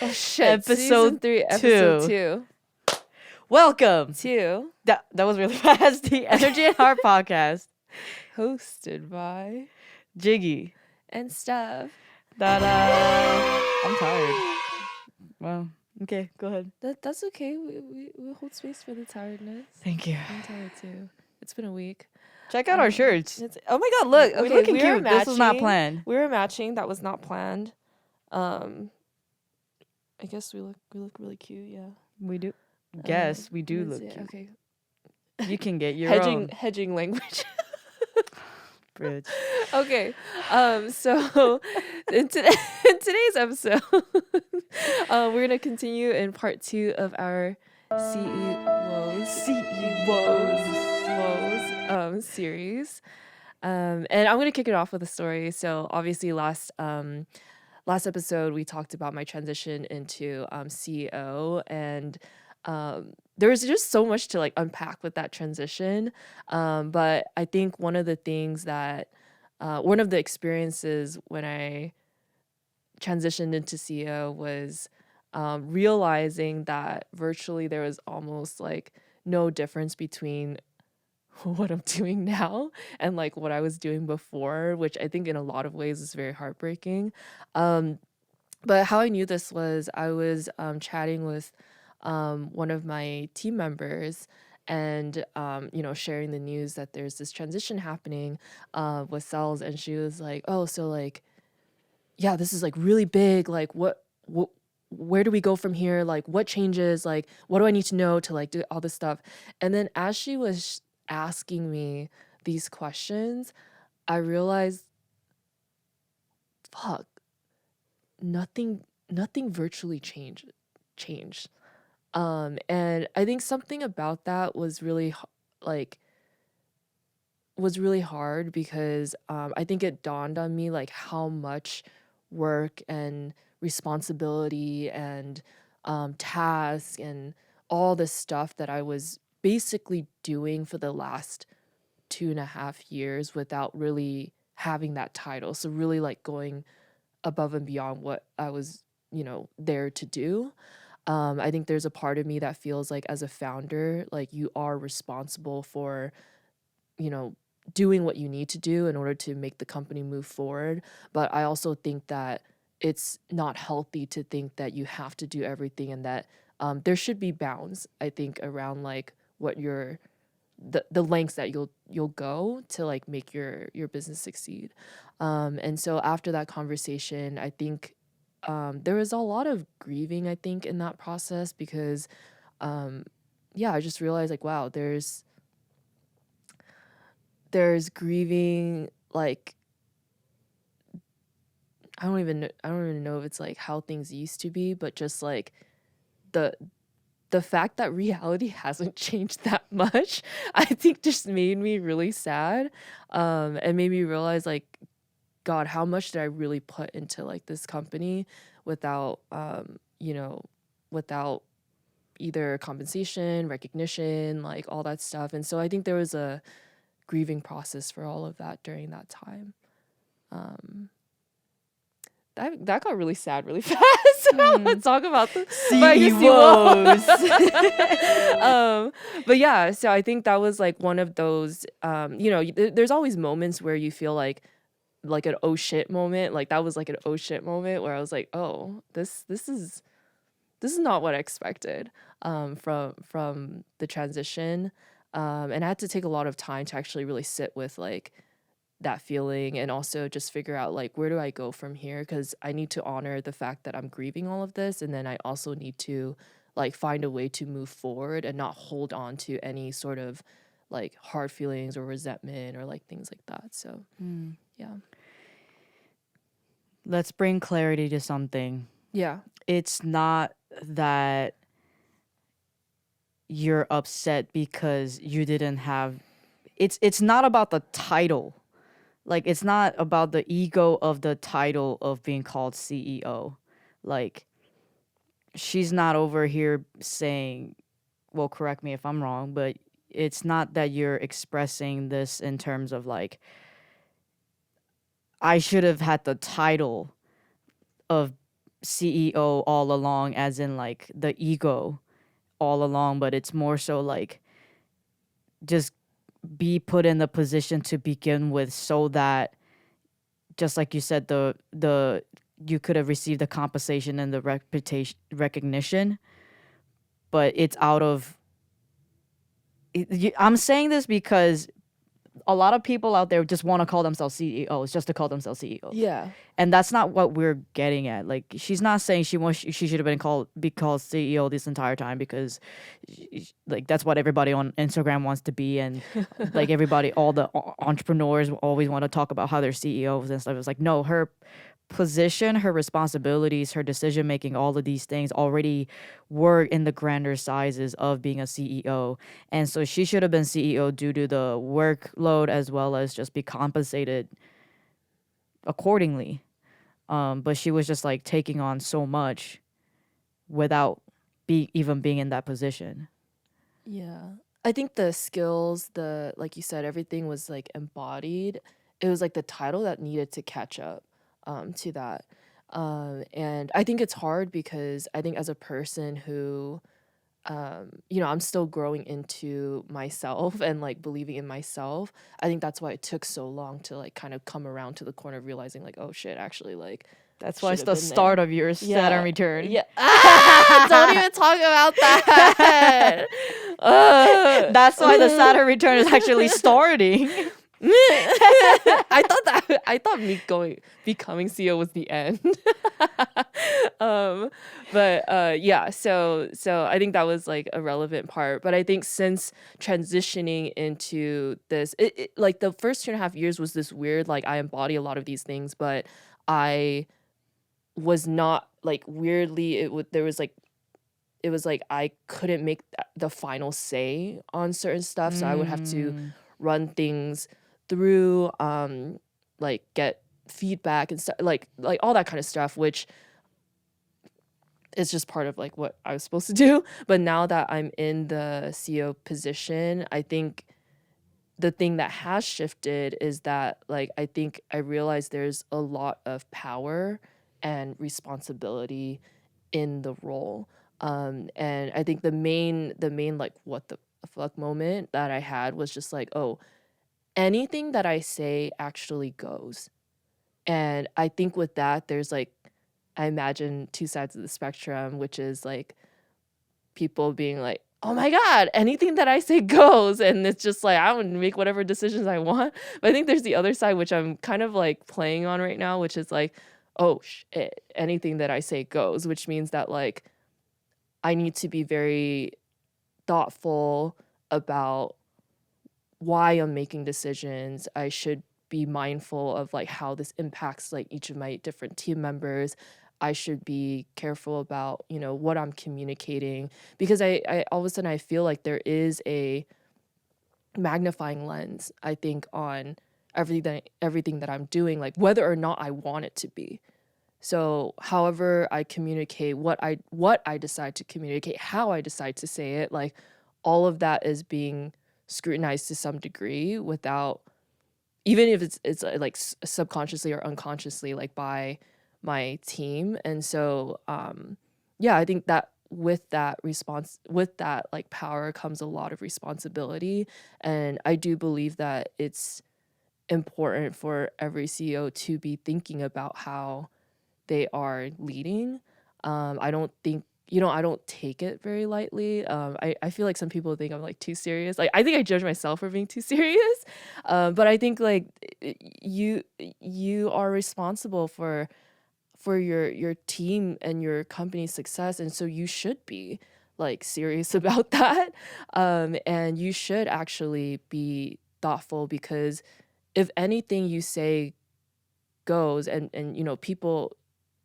Oh shit! Episode Season 3, episode 2. Welcome. 2. That was really fast. The Energy and Heart podcast. Hosted by Jiggy and Steph. I'm tired. Wow. Okay, go ahead. That's okay. We hold space for the tiredness. Thank you. I'm tired too. It's been a week. Check out our shirts. Oh my god! Look, We're okay, looking we cute. were matching. This was not planned. We were matching. That was not planned. I guess we look really cute. Yeah. We do. Yes, we do look cute. Okay. You can get your own. Hedging language. Bridge. Okay. So in today's episode, we're gonna continue in part 2 of our CEWoes series. And I'm gonna kick it off with a story. So obviously last episode we talked about my transition into CEO, and there was just so much to like unpack with that transition. But I think one of the experiences when I transitioned into CEO was realizing that virtually there was almost like no difference between what I'm doing now and like what I was doing before, which I think in a lot of ways is very heartbreaking. But how I knew this was I was chatting with one of my team members and sharing the news that there's this transition happening with sales, and she was like, oh, so like, yeah, this is like really big, like where do we go from here, like what changes, like what do I need to know to like do all this stuff. And then as she was asking me these questions, I realized, fuck, nothing virtually changed. And I think something about that was really hard because I think it dawned on me like how much work and responsibility and tasks and all this stuff that I was basically doing for the last 2.5 years without really having that title. So really like going above and beyond what I was, there to do. I think there's a part of me that feels like as a founder, like you are responsible for, doing what you need to do in order to make the company move forward. But I also think that it's not healthy to think that you have to do everything, and that there should be bounds, I think, around like what the lengths that you'll go to like make your business succeed. And so after that conversation, I think there was a lot of grieving, I think, in that process because, I just realized like, wow, there's grieving, like, I don't even know if it's like how things used to be, but just like the fact that reality hasn't changed that much, I think just made me really sad, and made me realize like, God, how much did I really put into like this company without, without either compensation, recognition, like all that stuff. And so I think there was a grieving process for all of that during that time. That got really sad really fast. Let's talk about the C-E-Woes. But yeah, so I think that was like one of those, there's always moments where you feel like an oh shit moment. Like that was like an oh shit moment where I was like, oh, this is not what I expected from the transition. And I had to take a lot of time to actually really sit with like that feeling, and also just figure out like, where do I go from here? Because I need to honor the fact that I'm grieving all of this, and then I also need to like find a way to move forward and not hold on to any sort of like hard feelings or resentment or like things like that. So yeah. Let's bring clarity to something. Yeah. It's not that you're upset because you didn't have... It's not about the title. Like, it's not about the ego of the title of being called CEO. Like, she's not over here saying, well, correct me if I'm wrong, but it's not that you're expressing this in terms of like, I should have had the title of CEO all along, as in like the ego all along, but it's more so like just be put in the position to begin with, so that, just like you said, the you could have received the compensation and the reputation recognition, but it's out of I'm saying this because a lot of people out there just want to call themselves CEOs just to call themselves CEOs. Yeah. And that's not what we're getting at. Like, she's not saying she should have be called CEO this entire time because like that's what everybody on Instagram wants to be, and like everybody, all the entrepreneurs always want to talk about how they're CEOs and stuff. It's like, no, her position, her responsibilities, her decision making, all of these things already were in the grander sizes of being a CEO. And so she should have been CEO due to the workload, as well as just be compensated accordingly. But she was just like taking on so much without even being in that position. Yeah. I think the skills, like you said, everything was like embodied. It was like the title that needed to catch up to that. And I think it's hard because I think as a person who, I'm still growing into myself and like believing in myself. I think that's why it took so long to like kind of come around to the corner of realizing like, oh shit, actually like That's why should it's have the been there. start of your Saturn return. Yeah. Don't even talk about that. That's why the Saturn return is actually starting. I thought me becoming CEO was the end. But yeah, so I think that was like a relevant part. But I think since transitioning into this, like the first 2.5 years was this weird, like I embody a lot of these things, but I was not like weirdly it was like I couldn't make the final say on certain stuff, so I would have to run things through, like get feedback and stuff, like all that kind of stuff, which is just part of like what I was supposed to do. But now that I'm in the CEO position, I think the thing that has shifted is that like I think I realize there's a lot of power and responsibility in the role. And I think the main like what the fuck moment that I had was just like, oh, anything that I say actually goes. And I think with that, there's like, I imagine two sides of the spectrum, which is like people being like, oh my God, anything that I say goes. And it's just like, I would make whatever decisions I want. But I think there's the other side, which I'm kind of like playing on right now, which is like, oh shit, anything that I say goes, which means that like I need to be very thoughtful about why I'm making decisions. I should be mindful of like how this impacts like each of my different team members. I should be careful about, what I'm communicating, because I all of a sudden I feel like there is a magnifying lens, I think, on everything that I'm doing, like whether or not I want it to be. So however I communicate, what I decide to communicate, how I decide to say it, like all of that is being scrutinized to some degree, without, even if it's like subconsciously or unconsciously, like by my team. And so yeah, I think that with that like power comes a lot of responsibility. And I do believe that it's important for every CEO to be thinking about how they are leading. I don't think, I don't take it very lightly. I feel like some people think I'm like too serious. Like I think I judge myself for being too serious. But I think like you are responsible for your team and your company's success, and so you should be like serious about that. And you should actually be thoughtful, because if anything you say goes, and people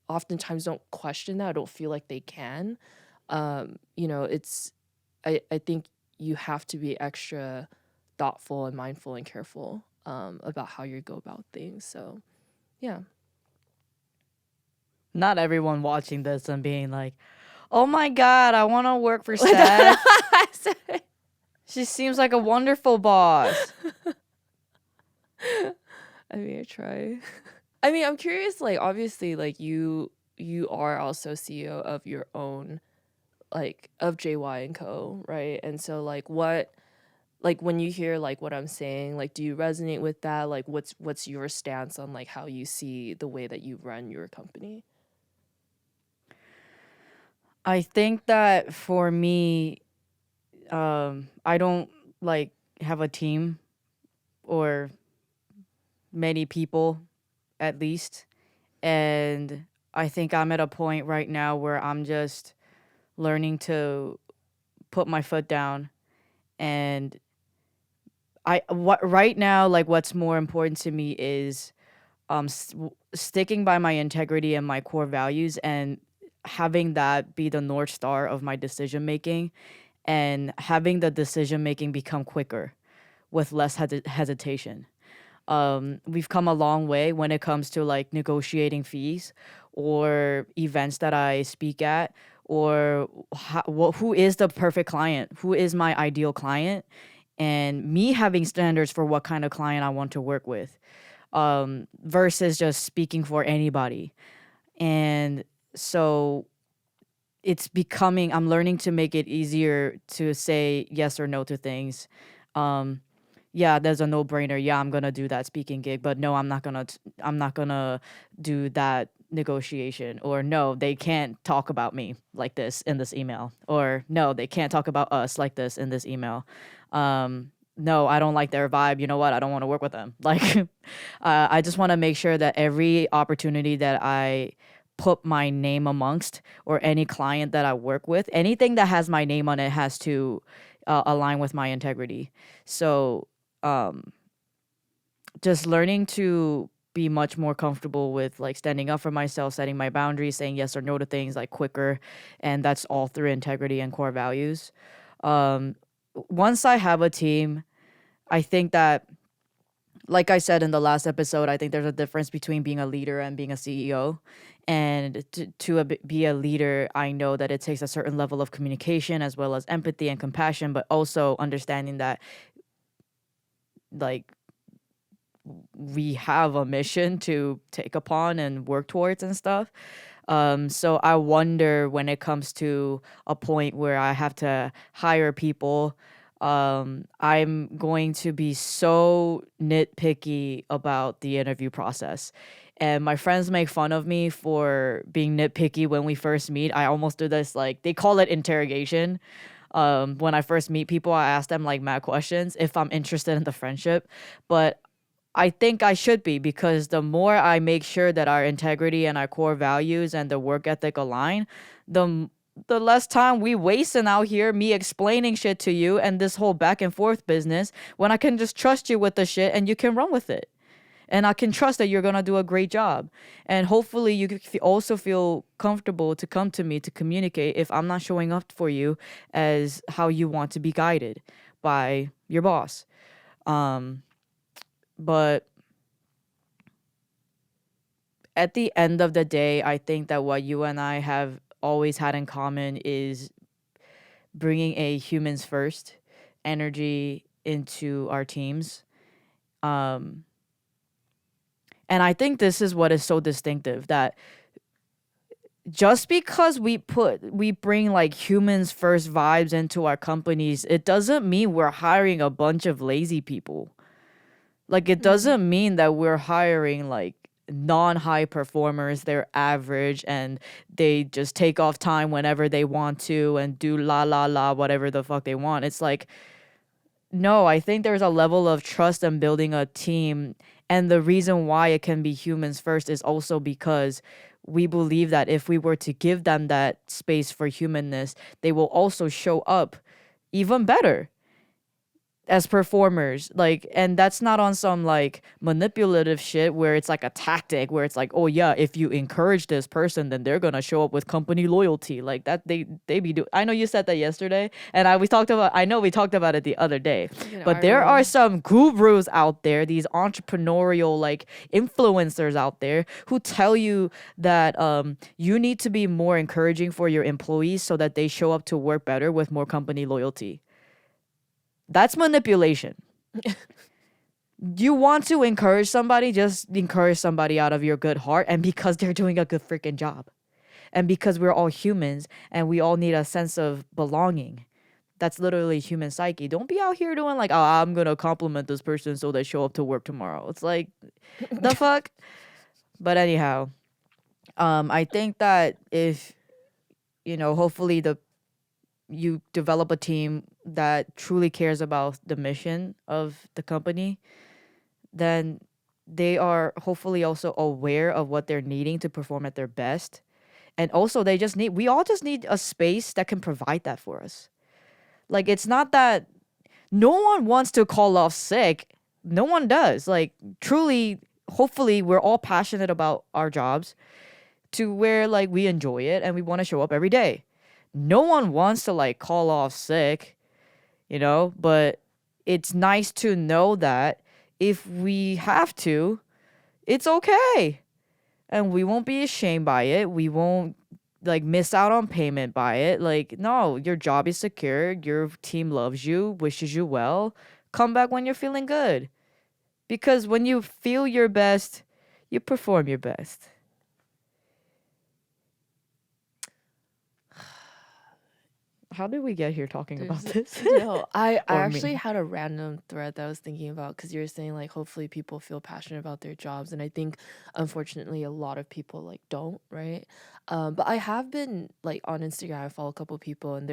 oftentimes don't question that, don't feel like they can, it's I think you have to be extra thoughtful and mindful and careful about how you go about things. So yeah. Not everyone watching this and being like, oh my God, I want to work for Steph. She seems like a wonderful boss. I mean, I try. I mean, I'm curious, like obviously like you you are also CEO of your own, like, of JY and Co, right? And so like what, like when you hear like what I'm saying, like do you resonate with that? Like what's your stance on like how you see the way that you run your company? I think that for me, I don't like have a team or many people at least. And I think I'm at a point right now where I'm just learning to put my foot down. And what right now, like what's more important to me is sticking by my integrity and my core values, and having that be the north star of my decision making, and having the decision making become quicker with less hesitation. We've come a long way when it comes to like negotiating fees or events that I speak at, or who is the perfect client, who is my ideal client, and me having standards for what kind of client I want to work with, versus just speaking for anybody. And so I'm learning to make it easier to say yes or no to things. Um, yeah, there's a no-brainer. Yeah, I'm gonna do that speaking gig, but no, I'm not gonna do that negotiation. Or no, they can't talk about me like this in this email. Or no, they can't talk about us like this in this email. No, I don't like their vibe. You know what? I don't want to work with them. Like, I just want to make sure that every opportunity that I put my name amongst, or any client that I work with, anything that has my name on it has to align with my integrity. So, um, just learning to be much more comfortable with like standing up for myself, setting my boundaries, saying yes or no to things like quicker, and that's all through integrity and core values. Um, Once I have a team, I think that, like I said in the last episode, I think there's a difference between being a leader and being a CEO. And be a leader, I know that it takes a certain level of communication as well as empathy and compassion, but also understanding that like we have a mission to take upon and work towards and stuff. So I wonder when it comes to a point where I have to hire people, I'm going to be so nitpicky about the interview process. And my friends make fun of me for being nitpicky when we first meet. I almost do this, like, they call it interrogation. When I first meet people, I ask them like mad questions if I'm interested in the friendship. But I think I should be, because the more I make sure that our integrity and our core values and the work ethic align, the the less time we wasting out here me explaining shit to you and this whole back and forth business, when I can just trust you with the shit and you can run with it. And I can trust that you're going to do a great job. And hopefully you also feel comfortable to come to me to communicate if I'm not showing up for you as how you want to be guided by your boss. Um but at the end of the day, I think that what you and I have always had in common is bringing a humans first energy into our teams. Um, and I think this is what is so distinctive, that just because we bring like humans first vibes into our companies, it doesn't mean we're hiring a bunch of lazy people. Like, it Mm. doesn't mean that we're hiring like non-high performers. They're average and they just take off time whenever they want to and do la la la whatever the fuck they want. It's like, no, I think there's a level of trust in building a team, and the reason why it can be humans first is also because we believe that if we were to give them that space for humanness, they will also show up even better as performers. Like, and that's not on some like manipulative shit where it's like a tactic where it's like, oh yeah, if you encourage this person, then they're gonna show up with company loyalty. Like that, they be do I know you said that yesterday, and I know we talked about it the other day. In But our there are room. some gurus out there, these entrepreneurial like influencers out there, who tell you that you need to be more encouraging for your employees so that they show up to work better with more company loyalty. That's manipulation. You want to encourage somebody, just encourage somebody out of your good heart and because they're doing a good freaking job. And because we're all humans and we all need a sense of belonging. That's literally human psyche. Don't be out here doing like, oh, I'm gonna compliment this person so they show up to work tomorrow. It's like, the fuck. But anyhow, I think that if hopefully you develop a team that truly cares about the mission of the company, then they are hopefully also aware of what they're needing to perform at their best. And also we all just need a space that can provide that for us. Like, it's not that no one wants to call off sick. No one does. Like, truly, hopefully we're all passionate about our jobs to where like we enjoy it and we want to show up every day. No one wants to like call off sick, but it's nice to know that if we have to, it's okay. And we won't be ashamed by it. We won't like miss out on payment by it. Like, no, your job is secure. Your team loves you, wishes you well. Come back when you're feeling good. Because when you feel your best, you perform your best. How did we get here talking about this? No, I Or actually me. had a random thread that I was thinking about because you were saying like hopefully people feel passionate about their jobs, and I think unfortunately a lot of people like don't, right? But I have been like on Instagram, I follow a couple people, and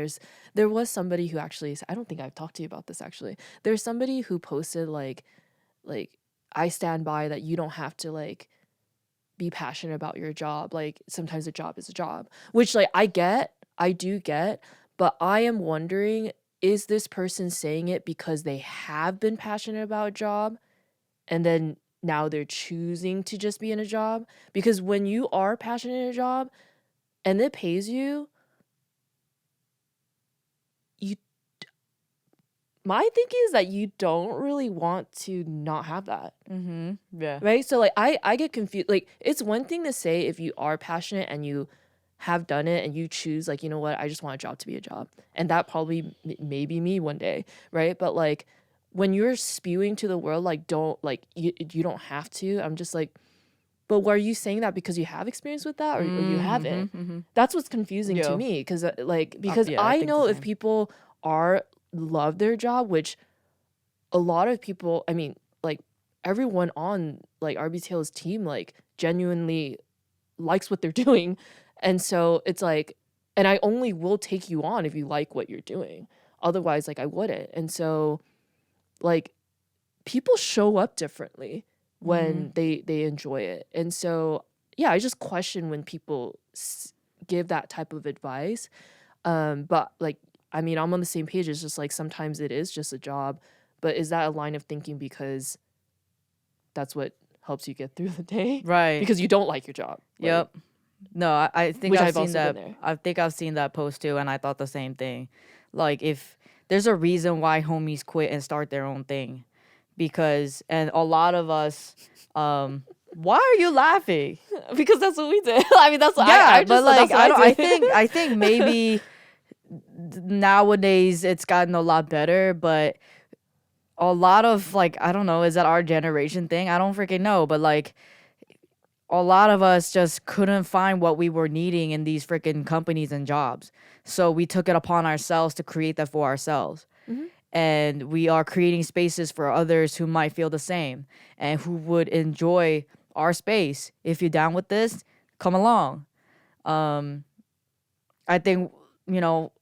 there was somebody who actually, I don't think I've talked to you about this actually. There's somebody who posted like I stand by that you don't have to like be passionate about your job. Like sometimes a job is a job, which like I do get, but I am wondering, is this person saying it because they have been passionate about a job and then now they're choosing to just be in a job? Because when you are passionate in a job and it pays you, you my thinking is that you don't really want to not have that. Yeah. Right? So like I get confused. Like it's one thing to say if you are passionate and you have done it and you choose like, you know what, I just want a job to be a job. And that probably may be me one day, right? But like when you're spewing to the world like don't like you don't have to. I'm just like, but were you saying that because you have experience with that or you haven't? That's what's confusing to Yo. me because Yeah, I I think the know if same. people are love their job, which a lot of people, I mean, like everyone on like RBTL's team like genuinely likes what they're doing. And so it's like, and I only will take you on if you like what you're doing. Otherwise, like I wouldn't. And so like people show up differently when they enjoy it. And so yeah, I just question when people give that type of advice. But like I mean, I'm on the same page. It's just like sometimes it is just a job, but is that a line of thinking because that's what helps you get through the day? Right. Because you don't like your job. Like, Yep. No, I think which I've I've seen also been that. there. I think I've seen that post too, and I thought the same thing. Like, if there's a reason why homies quit and start their own thing, because and a lot of us, why are you laughing? Because that's what we did. I mean, that's what Yeah, I but just said like that's what I don't. I did. I think maybe nowadays it's gotten a lot better, but a lot of like I don't know, is that our generation thing? I don't freaking know, but like a lot of us just couldn't find what we were needing in these freaking companies and jobs. So we took it upon ourselves to create that for ourselves. Mhm. And we are creating spaces for others who might feel the same and who would enjoy our space. If you're down with this, come along. I think, you know,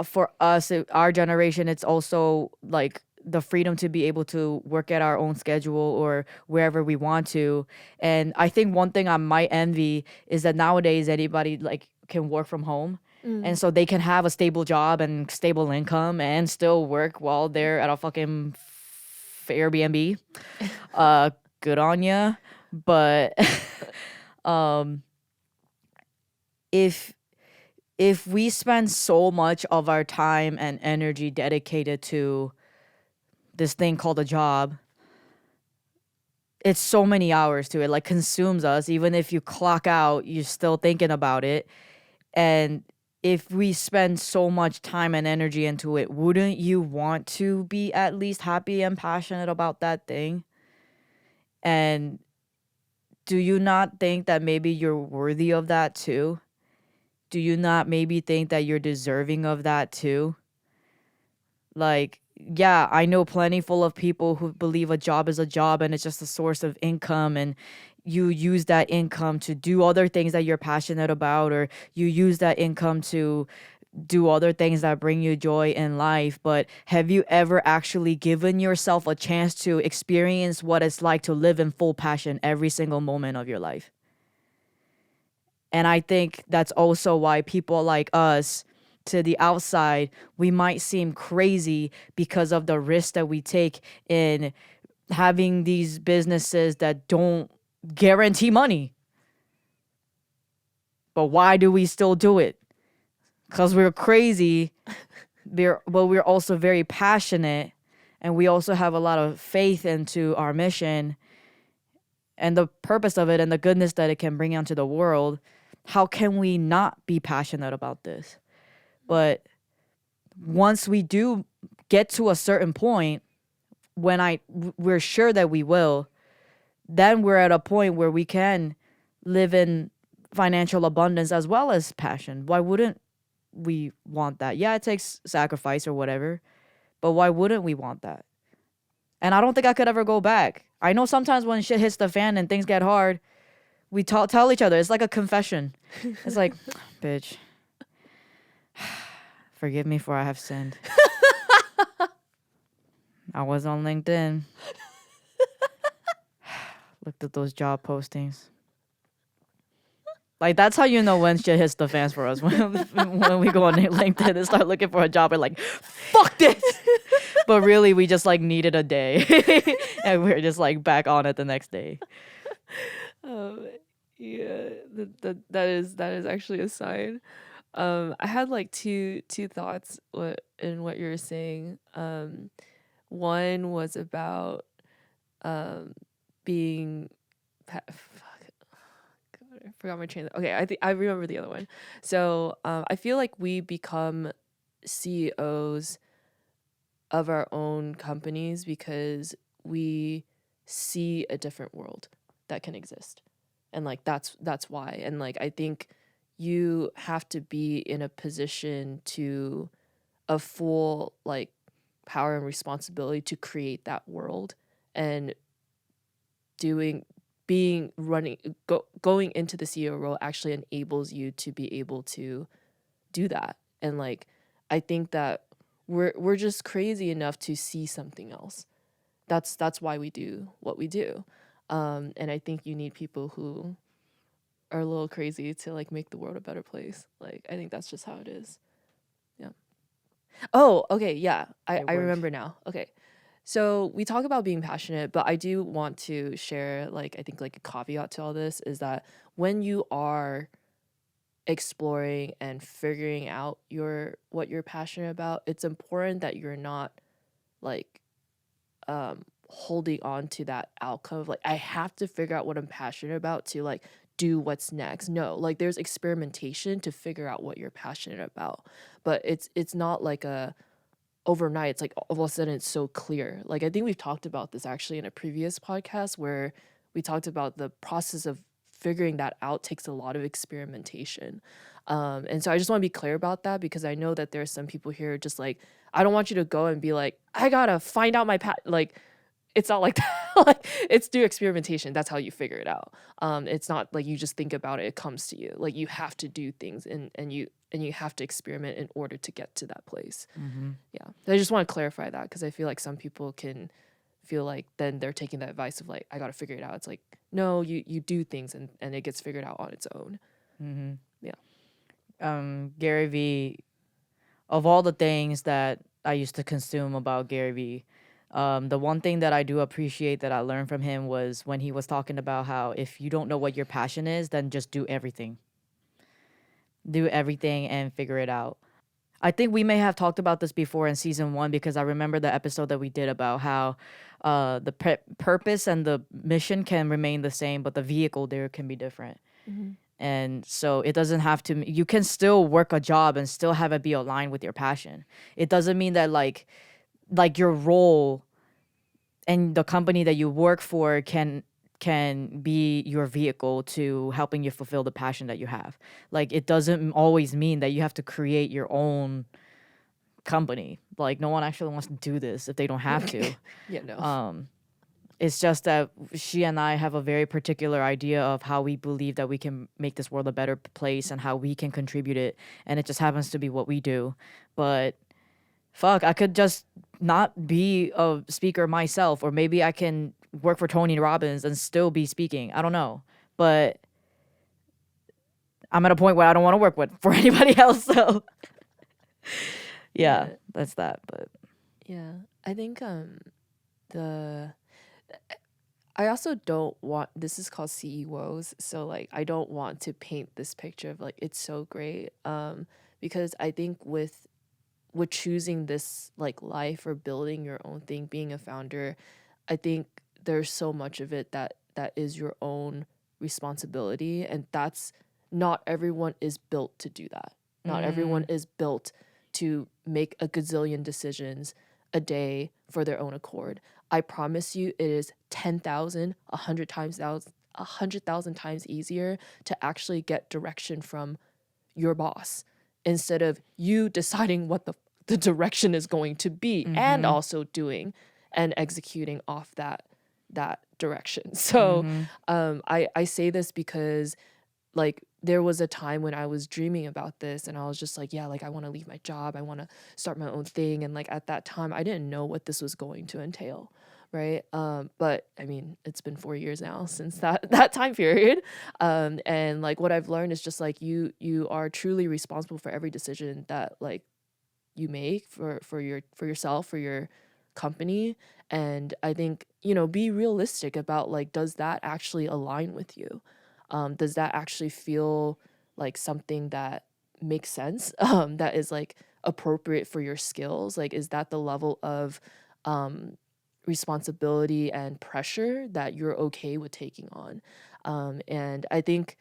for us, our generation, it's also like the freedom to be able to work at our own schedule or wherever we want to. And I think one thing I might envy is that nowadays anybody like can work from home. And so they can have a stable job and stable income and still work while they're at a fucking Airbnb. Good on ya. But if we spend so much of our time and energy dedicated to this thing called a job, it's so many hours to it, like consumes us. Even if you clock out, you're still thinking about it. And if we spend so much time and energy into it, wouldn't you want to be at least happy and passionate about that thing? And do you not think that maybe you're worthy of that too? do you not maybe think that you're deserving of that too? Like, yeah, I know plenty full of people who believe a job is a job and it's just a source of income, and you use that income to do other things that you're passionate about, or you use that income to do other things that bring you joy in life. But have you ever actually given yourself a chance to experience what it's like to live in full passion every single moment of your life? And I think that's also why people like us, to the outside, we might seem crazy because of the risk that we take in having these businesses that don't guarantee money. But why do we still do it? Because we're crazy, but we're also very passionate, and we also have a lot of faith into our mission and the purpose of it and the goodness that it can bring onto the world. How can we not be passionate about this? But once we do get to a certain point, we're sure that we will, then we're at a point where we can live in financial abundance as well as passion. Why wouldn't we want that? Yeah, it takes sacrifice or whatever, but why wouldn't we want that? And I don't think I could ever go back. I know sometimes when shit hits the fan and things get hard, we tell each other. It's like a confession. It's like, bitch, forgive me for I have sinned. I was on LinkedIn. Looked at those job postings. Like, that's how you know when shit hits the fans for us. When we go on LinkedIn and start looking for a job, we're like, fuck this. But really, we just like needed a day. And we're just like back on it the next day. Yeah, that is actually a sign. I had like two thoughts in what you were saying. One was about being fuck, God, I forgot my train. Okay, I think I remember the other one. So I feel like we become CEOs of our own companies because we see a different world that can exist, and like that's why. And like I think you have to be in a position to a full like power and responsibility to create that world, and going into the CEO role actually enables you to be able to do that. And like I think that we're just crazy enough to see something else. That's why we do what we do. And I think you need people who are a little crazy to like make the world a better place. Like I think that's just how it is. Yeah. Oh, okay, yeah. I remember now. Okay. So we talk about being passionate, but I do want to share like I think like a caveat to all this is that when you are exploring and figuring out what you're passionate about, it's important that you're not like holding on to that outcome of like I have to figure out what I'm passionate about to like do what's next. No, like there's experimentation to figure out what you're passionate about, but it's not like a overnight it's like all of a sudden it's so clear. Like I think we've talked about this actually in a previous podcast where we talked about the process of figuring that out takes a lot of experimentation. And so I just want to be clear about that because I know that there are some people here just like I don't want you to go and be like I gotta find out like it's not like that. Like it's through experimentation. That's how you figure it out. It's not like you just think about it, it comes to you. Like you have to do things and you have to experiment in order to get to that place. Mm-hmm. Yeah. I just want to clarify that because I feel like some people can feel like then they're taking that advice of like, I got to figure it out. It's like, no, you do things and it gets figured out on its own. Mm-hmm. Yeah. Gary Vee, of all the things that I used to consume about Gary Vee, the one thing that I do appreciate that I learned from him was when he was talking about how if you don't know what your passion is, then just do everything. Do everything and figure it out. I think we may have talked about this before in season 1 because I remember the episode that we did about how the purpose and the mission can remain the same, but the vehicle there can be different. Mm-hmm. And so it doesn't have to, you can still work a job and still have it be aligned with your passion. It doesn't mean that like your role and the company that you work for can can be your vehicle to helping you fulfill the passion that you have. Like, it doesn't always mean that you have to create your own company. Like, no one actually wants to do this if they don't have to. Yeah, no. It's just that she and I have a very particular idea of how we believe that we can make this world a better place and how we can contribute it. And it just happens to be what we do. But fuck, I could just not be a speaker myself, or maybe I can work for Tony Robbins and still be speaking. I don't know. But I'm at a point where I don't want to work for anybody else. So yeah, that's that. But yeah, I think the I also don't want, this is called CEWoes, so like I don't want to paint this picture of like it's so great, because I think with choosing this like life or building your own thing, being a founder, I think there's so much of it that is your own responsibility, and that's, not everyone is built to do that. Not everyone is built to make a gazillion decisions a day for their own accord. I promise you, it is 10,000, 100,000 times easier to actually get direction from your boss instead of you deciding what the direction is going to be and also doing and executing off that direction. So I say this because like there was a time when I was dreaming about this and I was just like, yeah, like I want to leave my job. I want to start my own thing. And like at that time, I didn't know what this was going to entail. Right. But I mean, it's been 4 years now since that time period. And like what I've learned is just like you are truly responsible for every decision that like you make for yourself, for your company. And I think, be realistic about like, does that actually align with you? Does that actually feel like something that makes sense? That is like appropriate for your skills? Like, is that the level of responsibility and pressure that you're okay with taking on? And I think,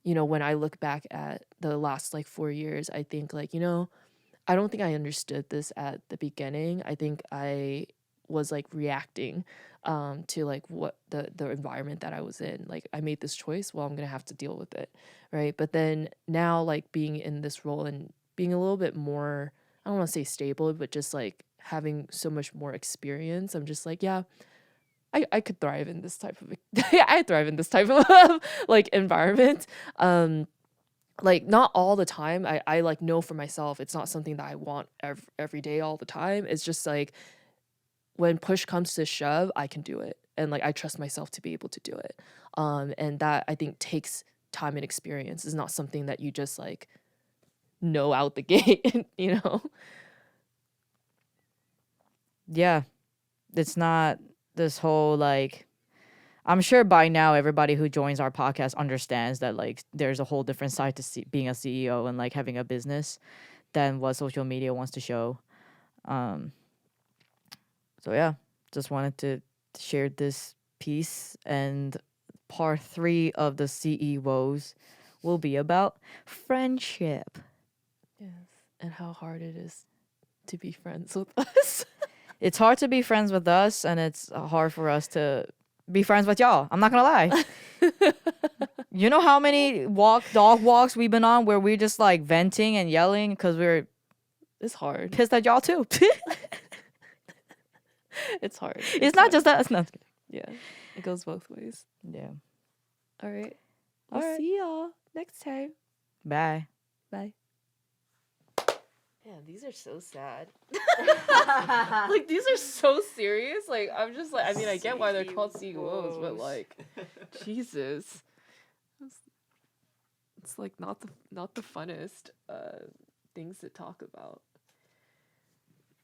when I look back at the last like 4 years, I think like, I don't think I understood this at the beginning. I think I was like reacting to like what the environment that I was in. Like I made this choice, well, I'm gonna have to deal with it, right? But then now, like being in this role and being a little bit more, I don't want to say stable, but just like having so much more experience, I'm just like, yeah, I could thrive in this type of yeah, I thrive in this type of like environment. Like not all the time. I like know for myself it's not something that I want every day all the time. It's just like when push comes to shove, I can do it. And like I trust myself to be able to do it. And that I think takes time and experience. Is not something that you just like know out the gate, yeah, it's not this whole like, I'm sure by now everybody who joins our podcast understands that like there's a whole different side to being a CEO and like having a business than what social media wants to show. So yeah, just wanted to share this piece, and part 3 of the CEWoes will be about friendship. Yes. And how hard it is to be friends with us. It's hard to be friends with us, and it's hard for us to be friends with y'all. I'm not gonna lie. You know how many dog walks we've been on where we're just like venting and yelling because we're It's hard. pissed at y'all too. It's hard. It's not just us. No. Yeah. It goes both ways. Yeah. All right. All We'll right. see y'all next time. Bye. Bye. Yeah, these are so sad. Like, these are so serious. Like, I'm just like, I mean, I get why they're called C-E-Woes, but like, Jesus. It's like not the funnest things to talk about.